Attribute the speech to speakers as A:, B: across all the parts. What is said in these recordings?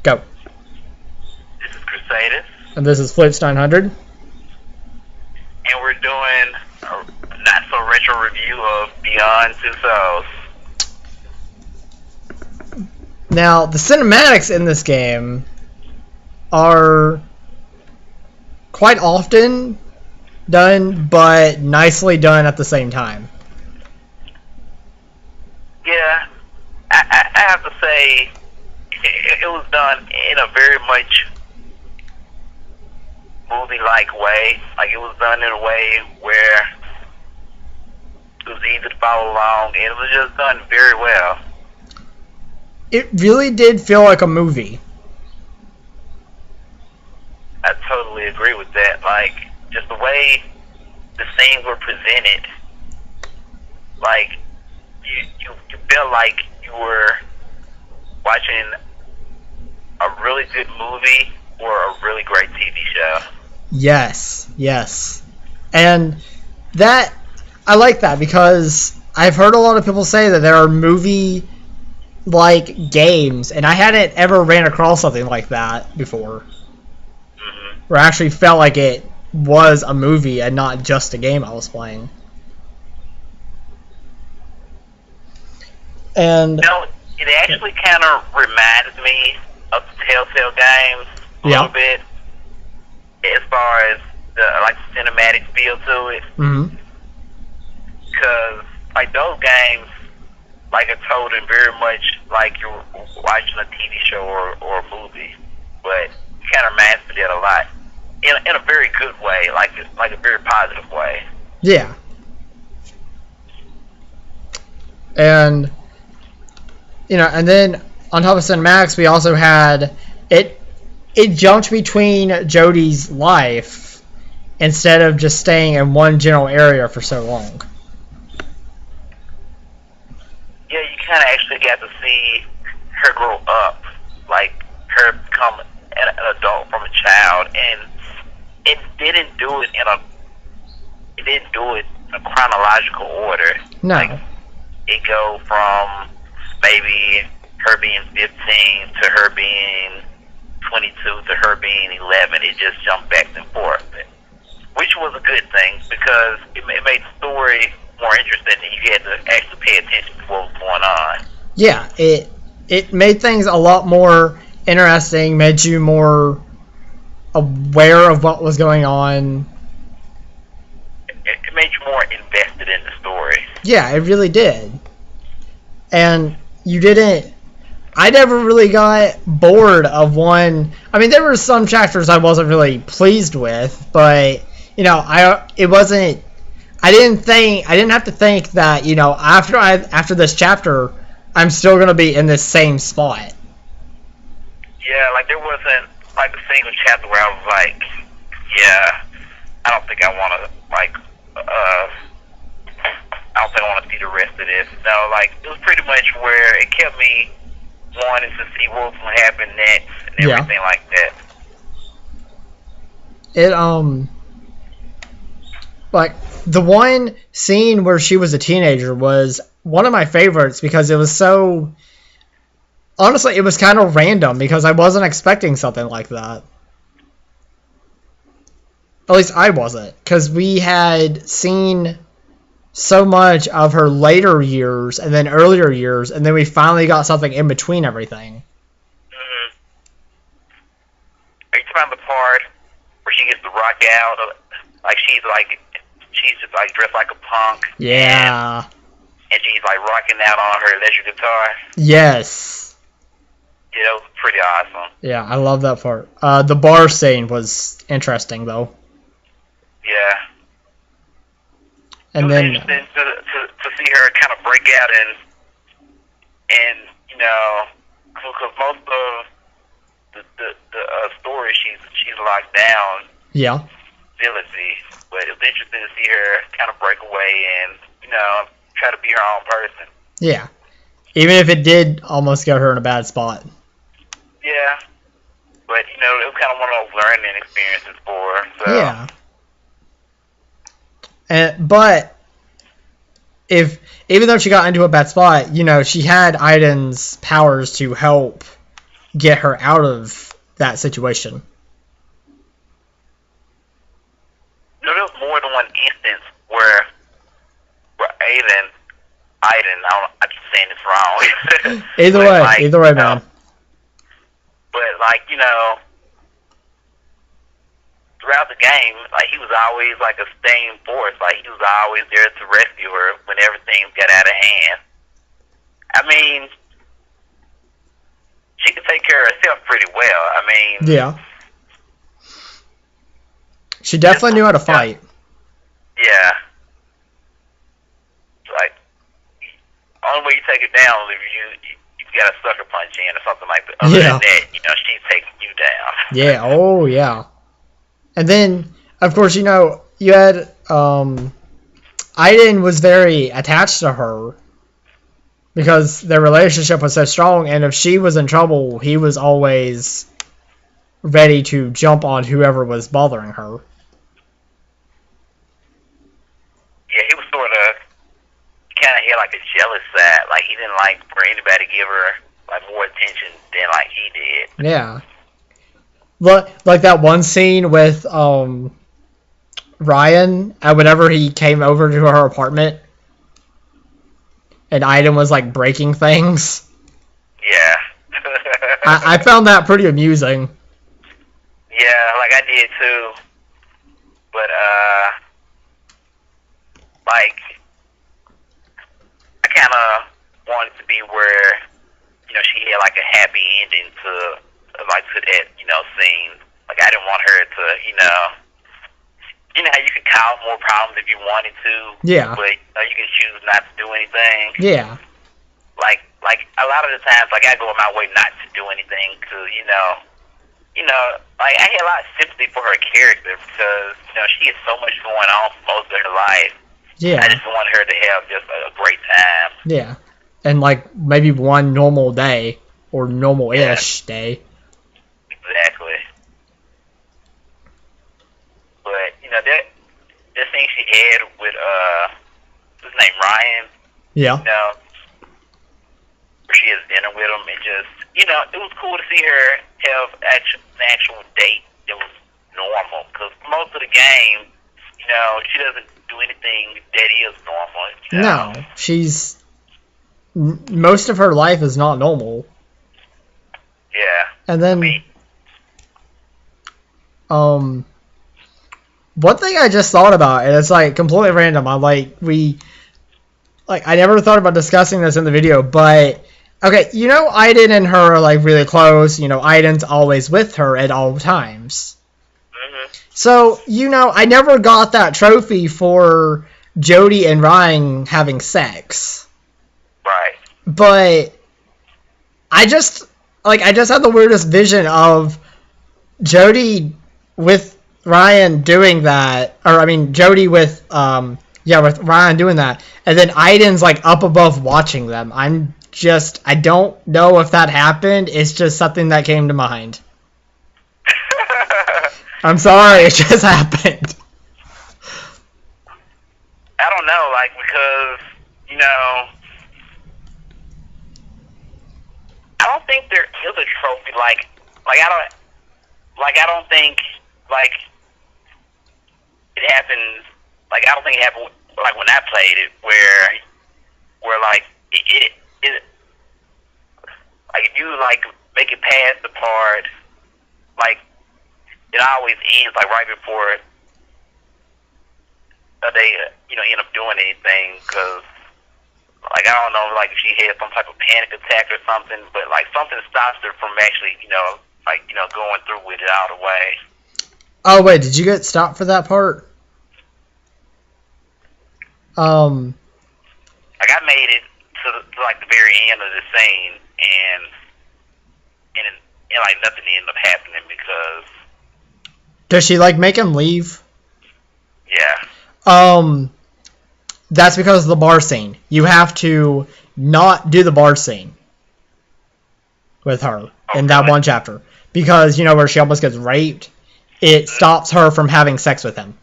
A: Go.
B: This is Crusadus.
A: And this is Flips 900.
B: And we're doing a not-so-retro review of Beyond Two Souls.
A: Now, the cinematics in this game are quite often done, but nicely done at the same time.
B: Yeah, I have to say, it was done in a very much movie-like way. Like, it was done in a way where it was easy to follow along, and it was just done very well.
A: It really did feel like a movie.
B: I totally agree with that. Like, just the way the scenes were presented, like, you felt like you were watching a really good movie or a really great TV show.
A: Yes. And that, I like that because I've heard a lot of people say that there are movie-like games, and I hadn't ever ran across something like that before.
B: Mm-hmm.
A: Where I actually felt like it was a movie and not just a game I was playing. And
B: it actually kind of reminds me of the Telltale games a little bit, as far as the cinematic feel to it.
A: Mm-hmm.
B: Because those games, are told in very much like you're watching a TV show or a movie, but it kind of reminds me of that a lot, in a very good way, like a very positive way.
A: Yeah. And and then on top of cinematics, we also had it jumped between Jodie's life instead of just staying in one general area for so long.
B: Yeah, you kind of actually got to see her grow up, like her become an adult from a child, and it didn't do it in a chronological order.
A: No.
B: Like, it go from maybe her being 15 to her being 22 to her being 11. It just jumped back and forth, which was a good thing because it made the story more interesting and you had to actually pay attention to what was going on.
A: Yeah, it made things a lot more interesting, made you more aware of what was going on.
B: It made you more invested in the story.
A: Yeah, it really did. And I never really got bored of one. I mean, there were some chapters I wasn't really pleased with, but I didn't have to think that after this chapter I'm still gonna be in this same spot.
B: Yeah, there wasn't a single chapter where I was like, yeah, I don't think I want to see the rest of this. No, it was pretty much where it kept me wanting to see what was going to happen next and everything like that.
A: The one scene where she was a teenager was one of my favorites because it was so... Honestly, it was kind of random because I wasn't expecting something like that. At least I wasn't, because we had seen so much of her later years and then earlier years, and then we finally got something in between everything.
B: Mm-hmm. Are you talking about the part where she gets to rock out? She's just dressed like a punk.
A: Yeah.
B: And she's rocking out on her electric guitar.
A: Yes.
B: Yeah, that was pretty awesome.
A: Yeah, I love that part. The bar scene was interesting, though.
B: Yeah.
A: And
B: it was
A: then
B: interesting to see her kind of break out and because most of the story she's locked down.
A: Yeah.
B: Ability, but it was interesting to see her kind of break away and try to be her own person.
A: Yeah. Even if it did almost get her in a bad spot.
B: Yeah. But it was kind of one of those learning experiences for her. So.
A: Yeah. But even though she got into a bad spot, she had Aiden's powers to help get her out of that situation.
B: You know, there was more than one instance where Aiden, I'm saying this wrong.
A: Either way, man.
B: But like, you know, throughout the game, like he was always like a staying force. Like he was always there to rescue her when everything got out of hand. I mean, she could take care of herself pretty well. I mean,
A: yeah, she definitely knew how to fight.
B: Yeah. Like, only way you take it down is if you got a sucker punch in or something like that. Other than that, you know, she's taking you down.
A: Yeah. Oh, yeah. And then, of course, you know, you had Aiden was very attached to her because their relationship was so strong, and if she was in trouble, he was always ready to jump on whoever was bothering her.
B: Yeah, he was sort of kind of had like a jealous side. Like he didn't like for anybody to give her like more attention than like he did.
A: Yeah. Like that one scene with Ryan, whenever he came over to her apartment, and Aiden was like breaking things.
B: Yeah.
A: I found that pretty amusing.
B: Yeah, like I did too. But like I kind of wanted to be where, you know, she had like a happy ending to that, you know, scene. Like I didn't want her to, you know how you could cause more problems if you wanted to.
A: Yeah.
B: But you can choose not to do anything.
A: Yeah.
B: Like a lot of the times, like I go my way not to do anything because, you know, like I had a lot of sympathy for her character because, you know, she has so much going on for most of her life.
A: Yeah.
B: I just want her to have just a great time.
A: Yeah. And like maybe one normal day or normal-ish day.
B: Exactly. But, you know, that thing she had with his name Ryan.
A: Yeah.
B: You know, where she has dinner with him, and just, you know, it was cool to see her have an actual date that was normal. Because most of the game, you know, she doesn't do anything that is normal. You know?
A: No, most of her life is not normal.
B: Yeah.
A: And then, one thing I just thought about, and it's like completely random. I never thought about discussing this in the video, but okay, you know, Aiden and her are like really close. You know, Aiden's always with her at all times.
B: Mm-hmm.
A: So, you know, I never got that trophy for Jody and Ryan having sex.
B: Right.
A: But I just had the weirdest vision of Jody with Ryan doing that, or I mean Jody with with Ryan doing that, and then Aiden's like up above watching them. I don't know if that happened. It's just something that came to mind. I'm sorry, it just happened.
B: I don't know, like, because, you know, I don't think there is a trophy, I don't think, like, it happens, like, I don't think it happened, like, when I played it, where like, it like, if you, like, make it past the part, like, it always ends, like, right before they, you know, end up doing anything, because, like, I don't know, like, if she had some type of panic attack or something, but, like, something stops her from actually, you know, like, you know, going through with it all the way.
A: Oh, wait, did you get stopped for that part?
B: Like, I made it to like, the very end of the scene, and like, nothing ended up happening because...
A: Does she, like, make him leave?
B: Yeah.
A: That's because of the bar scene. You have to not do the bar scene with her in that one chapter. Because, you know, where she almost gets raped, it stops her from having sex with him.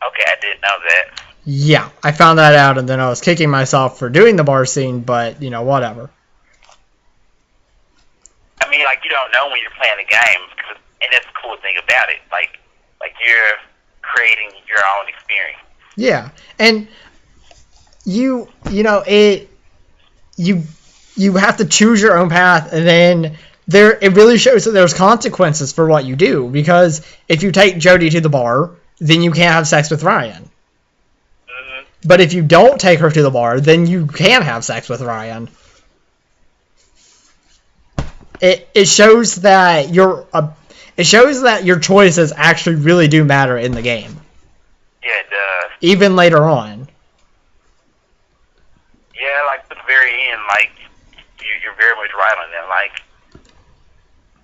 B: Okay, I didn't know that.
A: Yeah, I found that out, and then I was kicking myself for doing the bar scene, but, you know, whatever.
B: I mean, like, you don't know when you're playing the game, and that's the cool thing about it. Like you're creating your own experience.
A: Yeah, and you have to choose your own path, and then it really shows that there's consequences for what you do, because if you take Jody to the bar, then you can't have sex with Ryan.
B: Mm-hmm.
A: But if you don't take her to the bar, then you can have sex with Ryan. It shows that your choices actually really do matter in the game.
B: Yeah, it does.
A: Even later on.
B: Yeah, like at the very end, like you're very much right on that. Like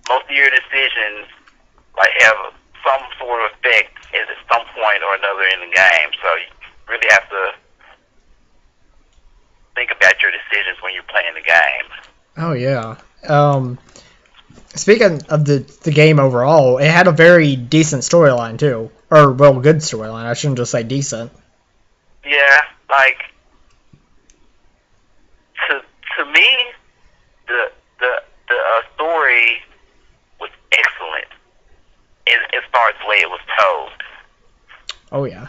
B: most of your decisions, like have some sort of effect at some point or another in the game. So you really have to think about your decisions when you're playing the game.
A: Oh yeah. Speaking of the game overall, it had a very decent storyline too, or well, good storyline. I shouldn't just say decent.
B: Yeah, like to me, the story was excellent as far as the way it was told.
A: Oh yeah.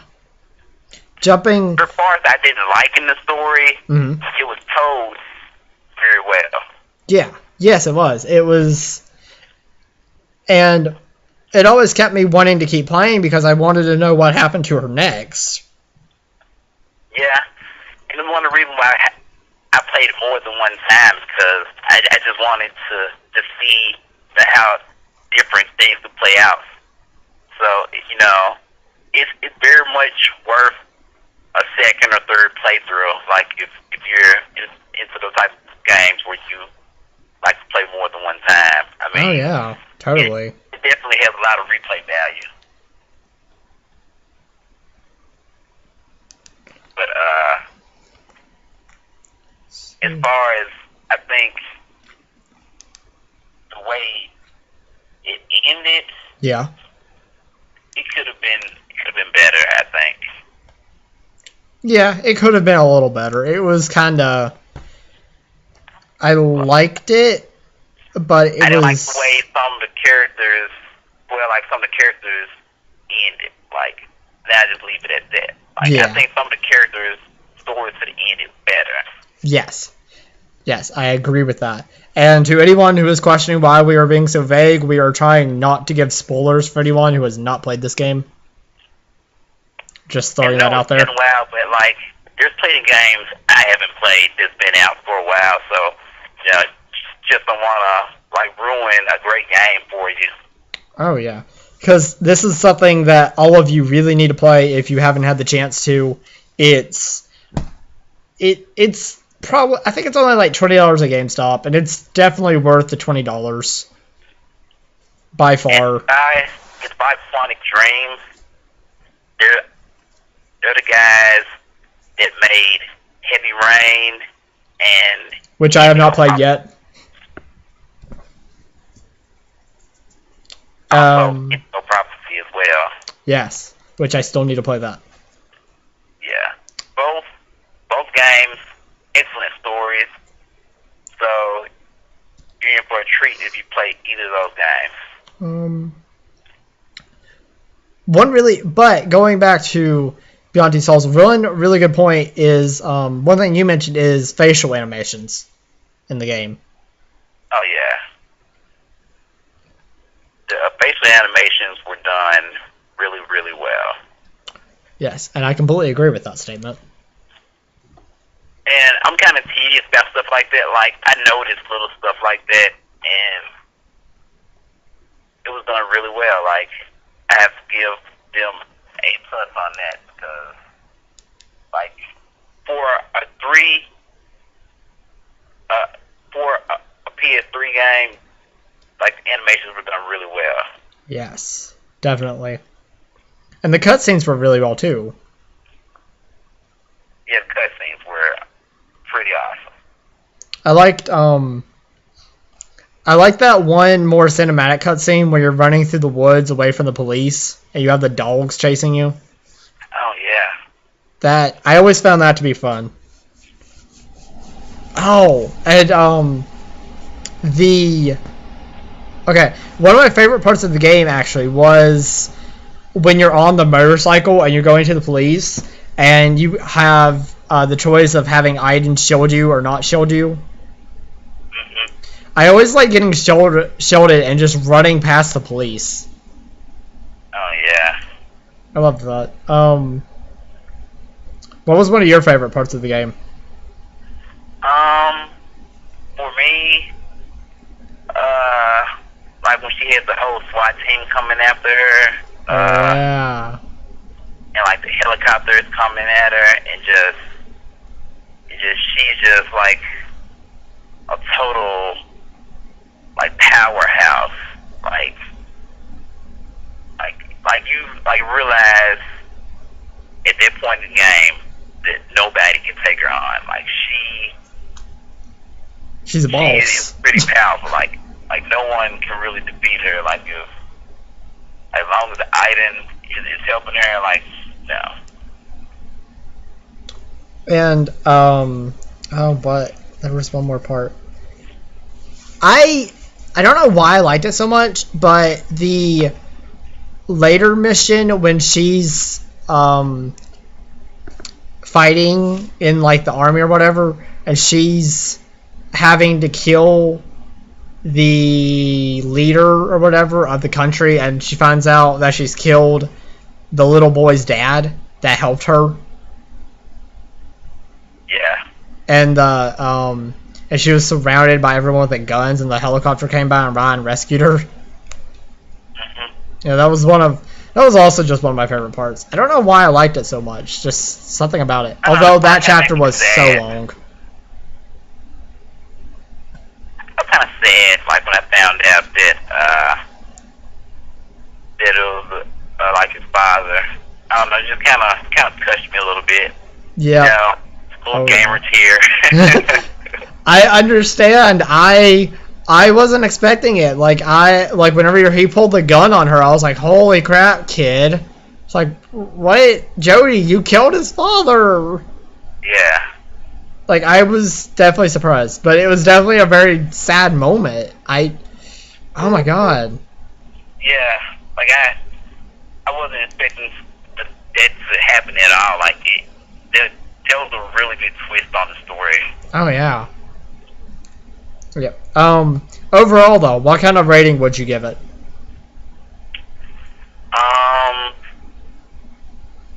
A: Jumping.
B: As far as I didn't like in the story, It was told very well.
A: Yeah. Yes, it was. It was. And it always kept me wanting to keep playing because I wanted to know what happened to her next.
B: Yeah, and it's one of the reasons why I played it more than one time, because I just wanted to see how different things could play out. So, you know, it's very much worth a second or third playthrough. Like if you're into those type of games where you like to play more than one time. I mean,
A: oh yeah, totally.
B: It definitely has a lot of replay value. But as far as I think the way it ended,
A: yeah,
B: it could have been better, I think.
A: Yeah, it could have been a little better. It was kind of. I liked it, but it was.
B: I didn't like the way some of the characters. Well, like some of the characters ended. Like, now just leave it at that. Like,
A: yeah.
B: I think some of the characters' stories could have ended better.
A: Yes. Yes, I agree with that. And to anyone who is questioning why we are being so vague, we are trying not to give spoilers for anyone who has not played this game. Just throwing that out there.
B: It's been a while, but like, there's plenty of games I haven't played that's been out for a while, so you know, just don't want to like ruin a great game for you.
A: Oh yeah, because this is something that all of you really need to play if you haven't had the chance to. It's probably, I think it's only like $20 at GameStop, and it's definitely worth the $20 by far.
B: It's by Sonic Dreams. They're the guys that made Heavy Rain and
A: which I have not played yet.
B: Also, It's No Prophecy as well.
A: Yes, which I still need to play that.
B: Yeah, both games, excellent stories. So you're in for a treat if you play either of those games.
A: But going back to Beyond Two Souls, one really good point is one thing you mentioned is facial animations in the game.
B: Oh yeah, the facial animations were done really, really well.
A: Yes, and I completely agree with that statement.
B: And I'm kind of tedious about stuff like that. Like, I noticed little stuff like that, and it was done really well. Like, I have to give them A+ on that, because, like, for a PS3 game, like, the animations were done really well.
A: Yes, definitely. And the cutscenes were really well too.
B: Yeah, the cutscenes were pretty awesome.
A: I liked that one more cinematic cutscene where you're running through the woods away from the police and you have the dogs chasing you.
B: Oh yeah.
A: That I always found that to be fun. Oh, and okay, one of my favorite parts of the game actually was when you're on the motorcycle and you're going to the police, and you have the choice of having items shield you or not shield you.
B: Mm-hmm.
A: I always like getting shielded and just running past the police.
B: Oh yeah.
A: I love that. What was one of your favorite parts of the game?
B: For me, like when she had the whole SWAT team coming after her.
A: Yeah.
B: And like the helicopters coming at her, and she's just like a total like powerhouse. You realize at that point in the game that nobody can take her on. Like
A: she's a boss.
B: She is pretty powerful. Like no one can really defeat her. Like if as long as the item is helping her, like no.
A: And but there was one more part. I don't know why I liked it so much, but the later mission when she's fighting in like the army or whatever, and she's having to kill the leader or whatever of the country, and she finds out that she's killed the little boy's dad that helped her.
B: Yeah.
A: And and she was surrounded by everyone with guns, and the helicopter came by and Ryan rescued her.
B: Mm-hmm.
A: Yeah, that was also just one of my favorite parts. I don't know why I liked it so much. Just something about it. Although that chapter was so long.
B: I'm kind of sad, like when I found out that it was like his father. I don't know, it just kind of touched me a little bit.
A: Yeah.
B: You know, little gamers here.
A: I understand. I wasn't expecting it. Like whenever he pulled the gun on her, I was like, "Holy crap, kid!" It's like, "What, Jody? You killed his father!"
B: Yeah.
A: Like I was definitely surprised, but it was definitely a very sad moment. Oh my god.
B: Yeah, like I wasn't expecting that to happen at all. Like there was a really good twist on the story.
A: Oh yeah. Yeah. Overall though, what kind of rating would you give it?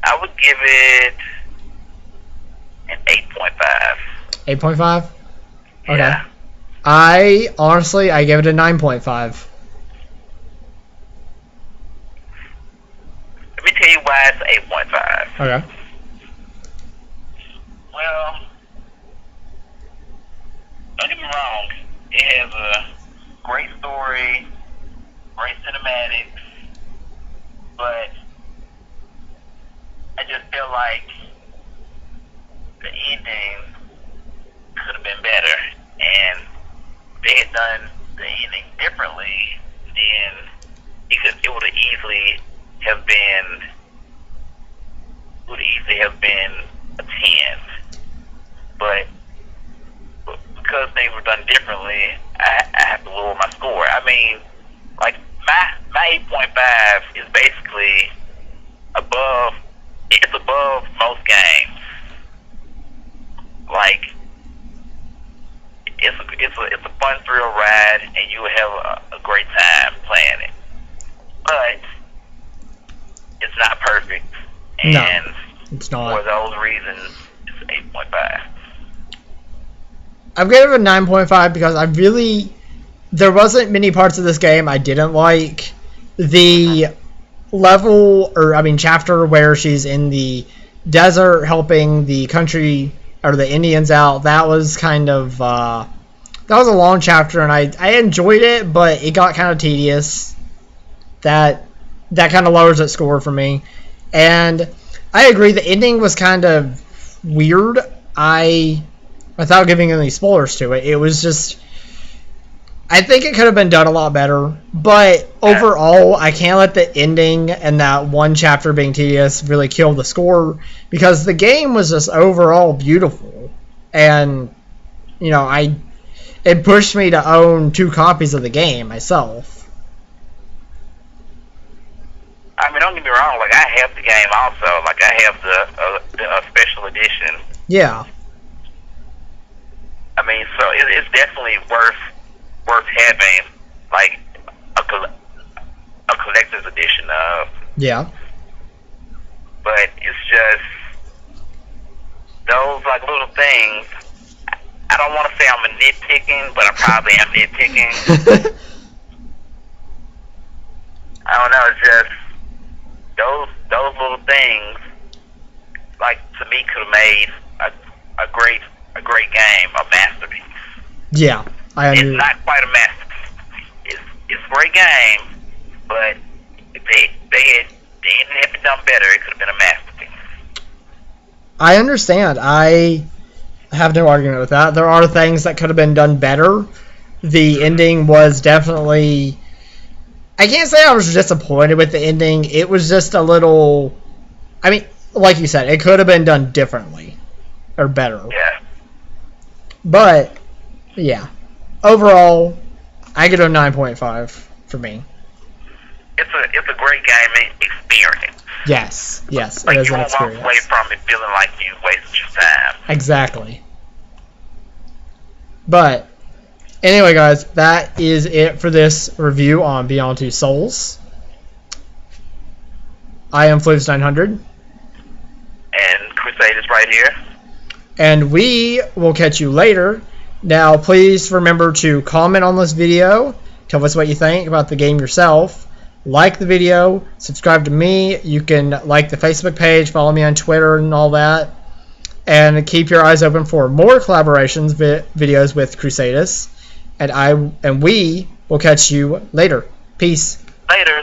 B: I would give it an 8.5.
A: 8.5? Okay.
B: Yeah.
A: I give it a 9.5.
B: Let me tell you why it's 8.5.
A: Okay.
B: Well, don't get me wrong. It has a great story, great cinematics, but I just feel like the ending could have been better, and if they had done the ending differently, then it would easily have been a 10. But because things were done differently, I have to lower my score. I mean, like my 8.5 is basically above most games. Like it's a fun thrill ride, and you will have a great time playing it. But it's not perfect, and
A: no, it's not.
B: For those reasons, it's 8.5.
A: I've given it a 9.5 because there wasn't many parts of this game I didn't like. The chapter where she's in the desert helping the country or the Indians out, that was kind of that was a long chapter, and I enjoyed it, but it got kind of tedious. That kind of lowers its score for me. And I agree, the ending was kind of weird. Without giving any spoilers to it, it was just I think it could have been done a lot better, but overall, I can't let the ending and that one chapter being tedious really kill the score, because the game was just overall beautiful, and you know, it pushed me to own 2 copies of the game myself.
B: I mean, don't get me wrong. Like, I have the game also. Like, I have the special edition.
A: Yeah.
B: I mean, so it's definitely worth having, like, a collector's edition of.
A: Yeah.
B: But it's just those, like, little things. I don't want to say I'm nitpicking, but I probably am nitpicking. I don't know. It's just those little things, like, to me, could have made a great game, a masterpiece.
A: Yeah,
B: It's not quite a masterpiece. It's a great game, but if they didn't have it done better, it could have been a masterpiece.
A: I understand. I have no argument with that. There are things that could have been done better. The ending was definitely... I can't say I was disappointed with the ending. It was just a little... I mean, like you said, it could have been done differently. Or better.
B: Yeah.
A: But, yeah. Overall, I give it a 9.5 for me.
B: It's a great game experience.
A: Yes,
B: Like,
A: it is
B: you
A: an
B: won't walk
A: experience.
B: away from it feeling like you wasted your time.
A: Exactly. But, anyway, guys, that is it for this review on Beyond Two Souls. I am Flips900.
B: And Crusadus right here.
A: And we will catch you later. Now, please remember to comment on this video. Tell us what you think about the game yourself. Like the video. Subscribe to me. You can like the Facebook page. Follow me on Twitter and all that. And keep your eyes open for more collaborations videos with Crusadus. And we will catch you later. Peace.
B: Later.